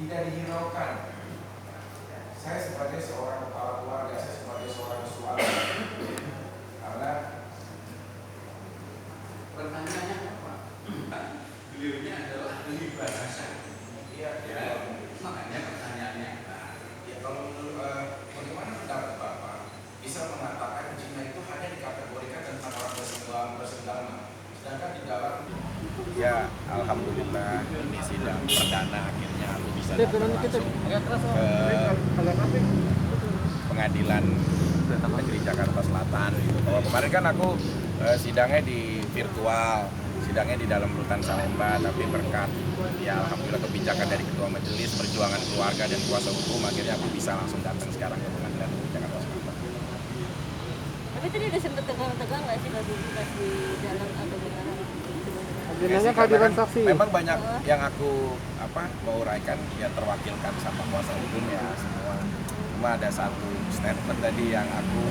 Tidak dihiraukan. Saya sebagai seorang kepala keluarga, saya sebagai seorang suami, karena pertanyaannya apa? Beliaunya adalah ahli bahasa. ya, Makanya pertanyaannya ya kalau menurut bagaimana pendapat Bapak bisa mengatakan Cina itu hanya dikategorikan tentang orang bersenggama, sedangkan di dalam alhamdulillah ini sidang perdana akhirnya aku bisa datang langsung ke Pengadilan Negeri Jakarta Selatan. Bahwa kemarin kan aku sidangnya di virtual, sidangnya di dalam rutan Salemba, tapi berkat ya alhamdulillah kebijakan dari Ketua Majelis Perjuangan Keluarga dan Kuasa Hukum akhirnya aku bisa langsung datang sekarang ke Pengadilan Negeri Jakarta Selatan. Tapi tadi udah sempet tegang-tegang nggak sih pas di dalam atau gimana? Agendanya kehadiran saksi. Memang banyak yang aku mau uraikan ya terwakilkan sama kuasa hukum ya semua. Cuma ada satu statement tadi yang aku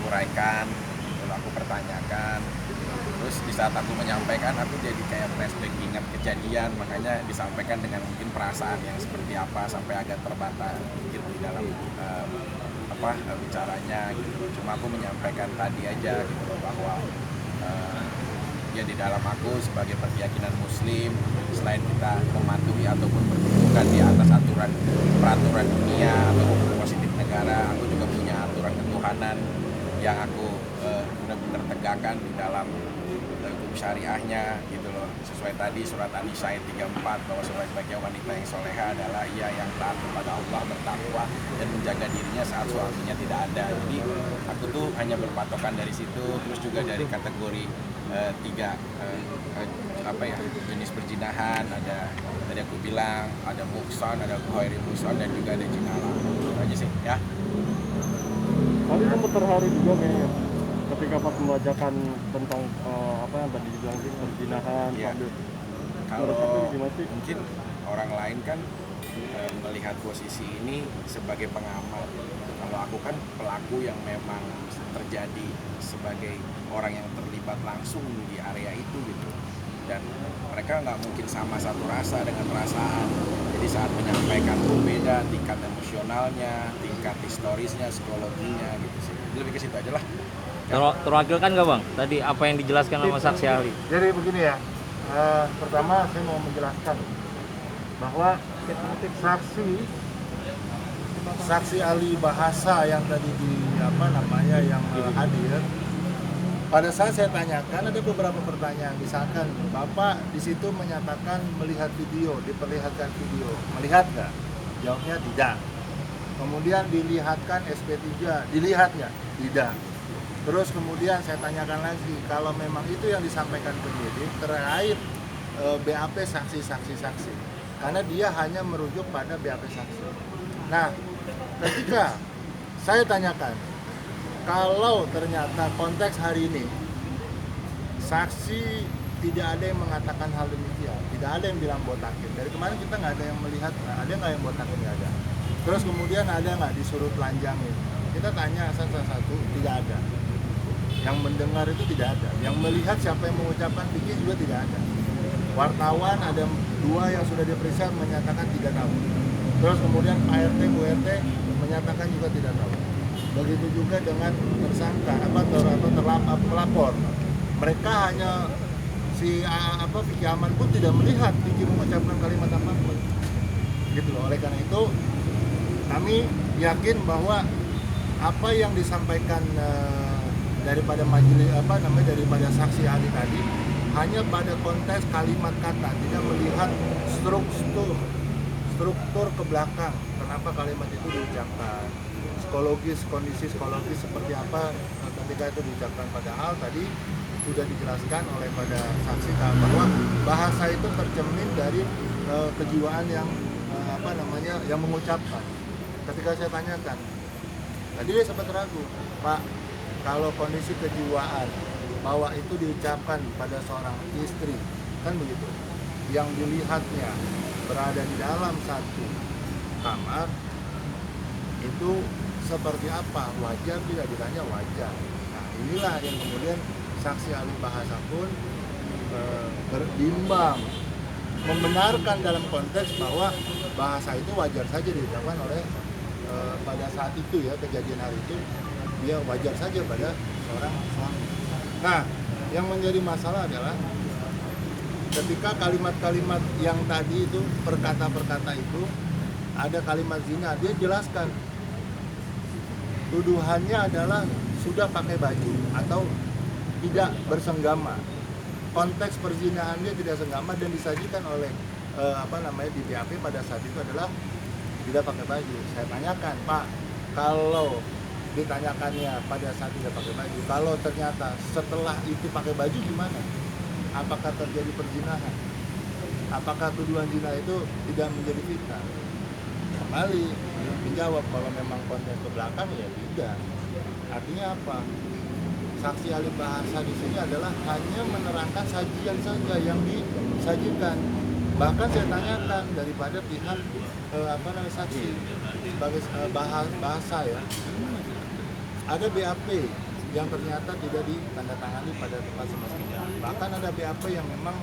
uraikan, lalu aku pertanyakan. Terus di saat aku menyampaikan aku jadi kayak flashback ingat kejadian, makanya disampaikan dengan mungkin perasaan yang seperti apa sampai agak terbata gitu di dalam bicaranya gitu. Cuma aku menyampaikan tadi aja gitu loh bahwa ya di dalam aku sebagai berkeyakinan muslim, selain kita mematuhi ataupun berkedudukan di atas peraturan dunia atau hukum positif negara, aku juga punya aturan ketuhanan yang aku benar-benar tegakkan di dalam hukum syariahnya gitu loh. Sesuai tadi surat An-Nisa ayat 34 bahwa sebaik-baiknya wanita yang soleha adalah ia yang taat kepada Allah, bertakwa dan menjaga dirinya saat suaminya tidak ada. Jadi aku tuh hanya berpatokan dari situ, terus juga dari kategori tiga jenis perzinahan, ada tadi aku bilang ada muksan, ada ghairi muksan dan juga ada jinala. Itu aja sih ya. Tadi sempat terharu juga kayaknya ketika pas membacakan tentang apa yang tadi dibilang perzinahan. Ya. Kalau mungkin orang lain kan melihat posisi ini sebagai pengamat. Kalau aku kan pelaku yang memang terjadi sebagai orang yang terlibat langsung di area itu gitu. Dan mereka nggak mungkin sama satu rasa dengan perasaan. Jadi saat menyampaikan tuh beda tingkat emosionalnya, tingkat historisnya, psikologinya gitu sih. Lebih ke situ aja lah. Terwakilkan nggak Bang? Tadi apa yang dijelaskan sama saksi ahli? Jadi begini ya, pertama saya mau menjelaskan bahwa saksi ahli bahasa yang tadi yang hadir, pada saat saya tanyakan ada beberapa pertanyaan, misalkan Bapak di situ menyatakan melihat video, diperlihatkan video, melihat nggak? Jawabnya tidak. Kemudian dilihatkan SP3, dilihat nggak? Tidak. Terus kemudian saya tanyakan lagi, kalau memang itu yang disampaikan penyidik terkait BAP saksi-saksi, karena dia hanya merujuk pada BAP saksi. Nah, ketika saya tanyakan, kalau ternyata konteks hari ini saksi tidak ada yang mengatakan hal demikian, tidak ada yang bilang botakin. Dari kemarin kita nggak ada yang melihat, ada nggak yang botakin, nggak ada. Terus kemudian ada nggak disuruh telanjangin? Kita tanya satu-satu, tidak ada. Yang mendengar itu tidak ada. Yang melihat siapa yang mengucapkan pikir juga tidak ada. Wartawan ada 2 yang sudah diperiksa menyatakan tidak tahu. Terus kemudian ART, URT menyatakan juga tidak tahu. Begitu juga dengan tersangka atau pelapor. Mereka hanya Vicky Aman pun tidak melihat Vicky mengucapkan kalimat apapun. Gitu loh. Oleh karena itu kami yakin bahwa apa yang disampaikan daripada majelis daripada saksi ahli tadi hanya pada konteks kalimat kata, tidak melihat struktur ke belakang kenapa kalimat itu diucapkan, kondisi psikologis seperti apa ketika ketika itu diucapkan, padahal tadi sudah dijelaskan oleh pada saksi bahwa bahasa itu tercermin dari kejiwaan yang yang mengucapkan. Ketika saya tanyakan, tadi dia sempat ragu, Pak, kalau kondisi kejiwaan bahwa itu diucapkan pada seorang istri, kan begitu, yang dilihatnya berada di dalam satu kamar, itu seperti apa? Wajar tidak? Ditanya wajar. Nah, inilah yang kemudian saksi ahli bahasa pun berbimbang membenarkan dalam konteks bahwa bahasa itu wajar saja diucapkan oleh pada saat itu ya, kejadian hari itu dia wajar saja pada seorang suami. Nah, yang menjadi masalah adalah ketika kalimat-kalimat yang tadi itu, perkata-perkata itu, ada kalimat zina, dia jelaskan tuduhannya adalah sudah pakai baju atau tidak bersenggama. Konteks perzinahan dia tidak senggama dan disajikan oleh di BAP pada saat itu adalah tidak pakai baju. Saya tanyakan, Pak, kalau ditanyakannya pada saat tidak pakai baju, kalau ternyata setelah itu pakai baju gimana? Apakah terjadi perzinahan? Apakah tuduhan zina itu tidak menjadi fitnah? Kembali menjawab kalau memang konteks ke belakang ya tidak. Artinya apa? Saksi ahli bahasa di sini adalah hanya menerangkan sajian saja yang disajikan. Bahkan saya tanyakan daripada pihak saksi sebagai bahasa ya, ada BAP yang ternyata tidak ditandatangani pada tempat semestinya. Bahkan ada BAP yang memang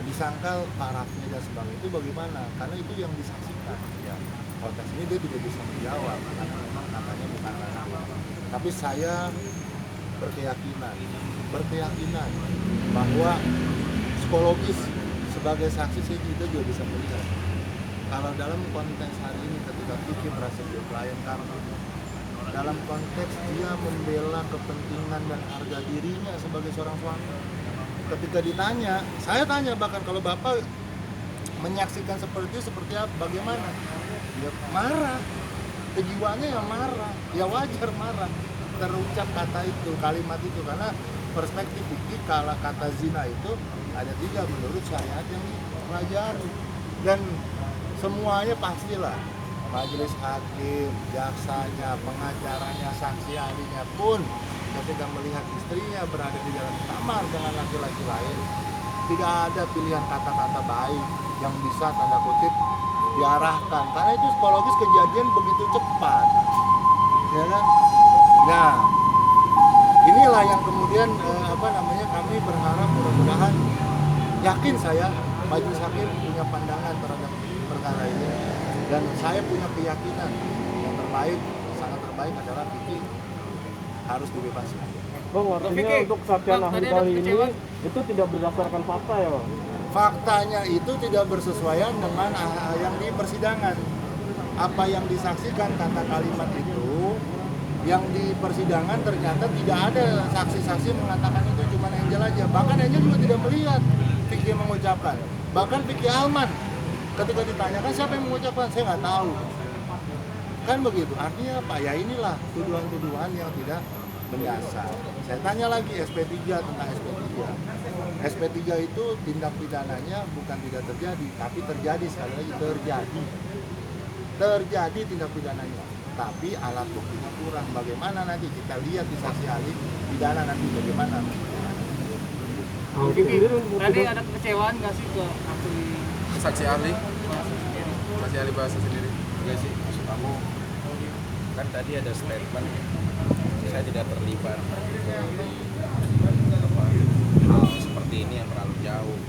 disangkal parafnya dan sebagainya. Itu bagaimana? Karena itu yang disaksikan. Ya, konteks ini dia tidak bisa menjawab karena memang katanya bukan ranahnya. Tapi saya berkeyakinan bahwa psikologis sebagai saksi saya juga bisa melihat kalau dalam konteks hari ini ketika Vicky merasa dia klien kami, dalam konteks dia membela kepentingan dan harga dirinya sebagai seorang suami. Ketika ditanya, saya tanya bahkan kalau Bapak menyaksikan seperti itu seperti apa, bagaimana? Dia marah, kejiwaannya yang marah, ya wajar marah. Terucap kata itu, kalimat itu, karena perspektif Vicky kalau kata zina itu ada 3 menurut syariat yang dipelajari. Dan semuanya pastilah, majelis hakim, jaksanya, pengacaranya, saksi ahlinya pun ketika melihat istrinya berada di dalam kamar dengan laki-laki lain, tidak ada pilihan kata-kata baik yang bisa tanda kutip diarahkan, karena itu psikologis kejadian begitu cepat, ya kan? Nah, inilah yang kemudian kami berharap mudah-mudahan, yakin saya majelis hakim punya pandangan terhadap perkara ini, dan saya punya keyakinan yang terbaik, sangat terbaik adalah Vicky harus dibebaskan. Bang, artinya untuk kesaksian ahli kali ini itu tidak berdasarkan fakta ya, Bang? Faktanya itu tidak bersesuaian dengan yang di persidangan. Apa yang disaksikan kata kalimat itu, yang di persidangan ternyata tidak ada saksi-saksi mengatakan itu, cuma Angel aja. Bahkan Angel juga tidak melihat Vicky mengucapkan. Bahkan Vicky Alman ketika ditanyakan siapa yang mengucapkan, saya nggak tahu. Kan begitu, artinya apa? Ya inilah tuduhan-tuduhan yang tidak mendasar. Saya tanya lagi SP3 tentang SP3. SP3 itu tindak pidananya bukan tidak terjadi, tapi terjadi, sekali lagi terjadi. Terjadi tindak pidananya, tapi alat buktinya kurang. Bagaimana nanti kita lihat di saksi ahli pidana nanti bagaimana. Tadi ada kekecewaan nggak sih ke Saksi ahli bahasa sendiri? Enggak sih, maksud kamu kan tadi ada statement saya tidak terlibat hal seperti ini yang terlalu jauh.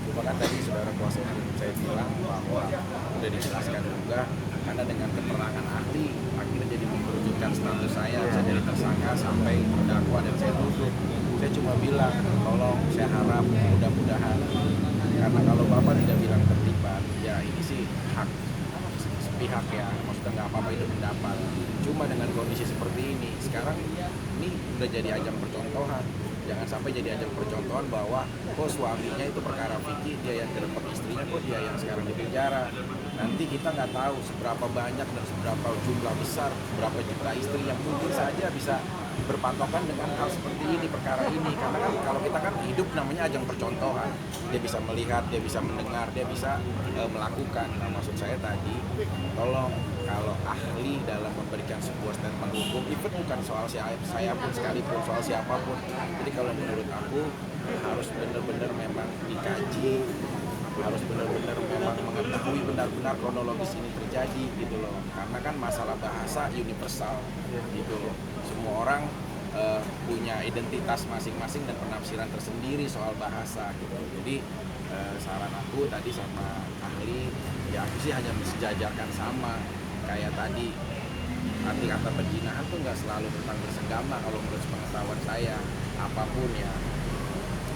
Cuma kan tadi saudara kuasa hukum saya bilang bahwa sudah dijelaskan juga, karena dengan keterangan ahli akhirnya jadi mengerucutkan status saya jadi tersangka sampai terdakwa dan saya tutup. Saya cuma bilang tolong, saya harap mudah-mudahan, karena kalau Bapak tidak bilang terlibat, ya ini sih hak pihak ya, maksudnya nggak apa-apa itu pendapat. Cuma dengan kondisi seperti ini, sekarang ini udah jadi ajang percontohan. Jangan sampai jadi ajang percontohan bahwa kok suaminya itu perkara Vicky, dia yang direbut istrinya, kok dia yang sekarang di penjara. Nanti kita nggak tahu seberapa banyak dan seberapa jumlah besar, berapa juta istri yang mungkin saja bisa berpatokan dengan hal seperti ini, perkara ini, karena kan kalau kita kan hidup namanya ajang percontohan, dia bisa melihat, dia bisa mendengar, dia bisa melakukan. Nah maksud saya tadi, tolong kalau ahli dalam memberikan sebuah statement hukum, even bukan soal saya pun sekalipun, soal siapapun, jadi kalau menurut aku harus benar-benar memang dikaji, harus benar-benar memang mengetahui benar-benar kronologis ini terjadi gitu loh, karena kan masalah bahasa universal gitu loh, semua orang punya identitas masing-masing dan penafsiran tersendiri soal bahasa gitu. Jadi saran aku tadi sama ahli, ya aku sih hanya mensejajarkan sama kayak tadi, arti kata perzinahan tuh nggak selalu tentang bersenggama kalau menurut pengetahuan saya, apapun ya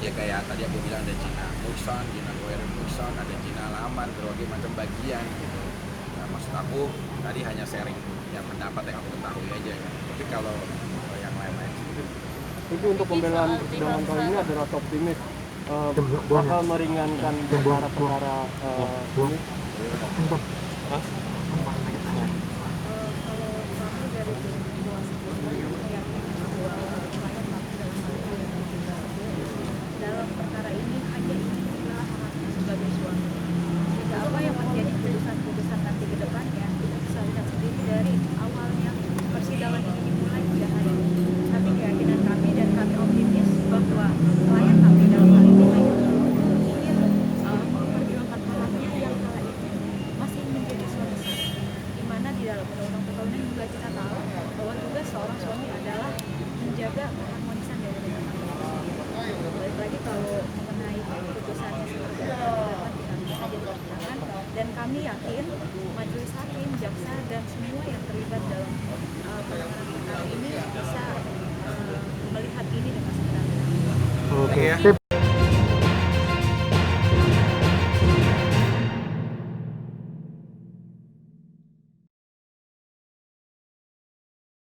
kayak tadi aku bilang ada zina muhsan, zina ghairul muhsan, ada zina laman, berbagai macam bagian gitu. Nah maksud aku tadi hanya sharing yang pendapat yang aku ketahui aja ya. Tapi kalau yang lain-lain Itu untuk pembelaan persidangan kali ini adalah optimis bakal meringankan perkara-perkara ini. Dalam perkara ini hanya ini adalah haknya sebagai suami. Sehingga apa yang menjadi keputusan nanti ke depannya kita bisa lihat sendiri dari awalnya persidangan ini dimulai pada hari ini. Tapi keyakinan kami dan kami optimis bahwa klien kami dalam hal ini ingin memperjuangkan haknya yang kala itu masih menjadi suami sah. Di mana di dalam undang-undang perkawinan juga kita tahu bahwa tugas seorang suami adalah menjaga keharmonisan dari rumah tangga. Balik lagi kalau mengenai keputusannya seperti apa kita bisa jadi pertimbangan, dan kami yakin majelis hakim, jaksa dan semua yang terlibat dalam penanganan perkara ini bisa melihat ini dengan sebenarnya. Oke.